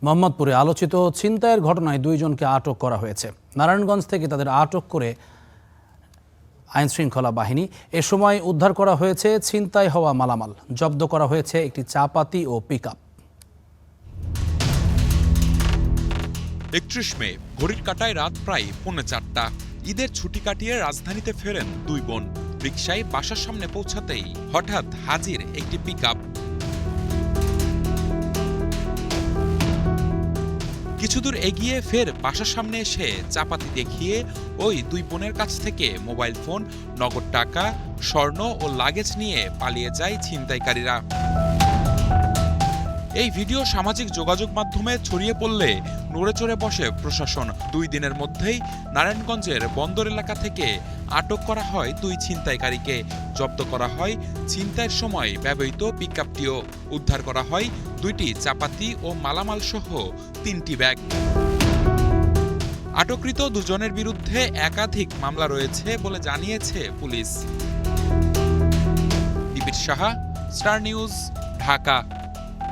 মোহাম্মদপুরে আলোচিত ছিনতাইয়ের ঘটনায় দুইজনকে আটক করা হয়েছে। নারায়ণগঞ্জ থেকে তাদের আটক করে আইনশৃঙ্খলা বাহিনী। এ সময় উদ্ধার করা হয়েছে ছিনতাই হওয়া মালামাল। জব্দ করা হয়েছে একটি চাপাতি ও পিকআপ। ৩১ মে ঘড়ির কাঁটায় রাত প্রায় ৪:৩০। ঈদের ছুটি কাটিয়ে রাজধানীতে ফেরেন দুই বোন। রিকশায় বাসার সামনে পৌঁছাতেই হঠাৎ হাজির একটি পিকআপ। কিছুদূর এগিয়ে ফের বাসার সামনে এসে চাপাতি দেখিয়ে ওই দুই বোনের কাছ থেকে মোবাইল ফোন, নগদ টাকা, স্বর্ণ ও লাগেজ নিয়ে পালিয়ে যায় ছিনতাইকারীরা। এই ভিডিও সামাজিক যোগাযোগ মাধ্যমে ছড়িয়ে পড়লে নড়েচড়ে বসে প্রশাসন। ২ দিনের মধ্যেই নারায়ণগঞ্জের বন্দর এলাকা থেকে আটক করা হয় দুই ছিনতাইকারীকে। জব্দ করা হয় ছিনতাইয়ের সময় ব্যবহৃত পিকআপটিও। উদ্ধার করা হয় ২টি চাপাতি ও মালামাল সহ ৩টি ব্যাগ। আটককৃত দুজনের বিরুদ্ধে একাধিক মামলা রয়েছে বলে জানিয়েছে police. Dipit Saha, Star News, Dhaka.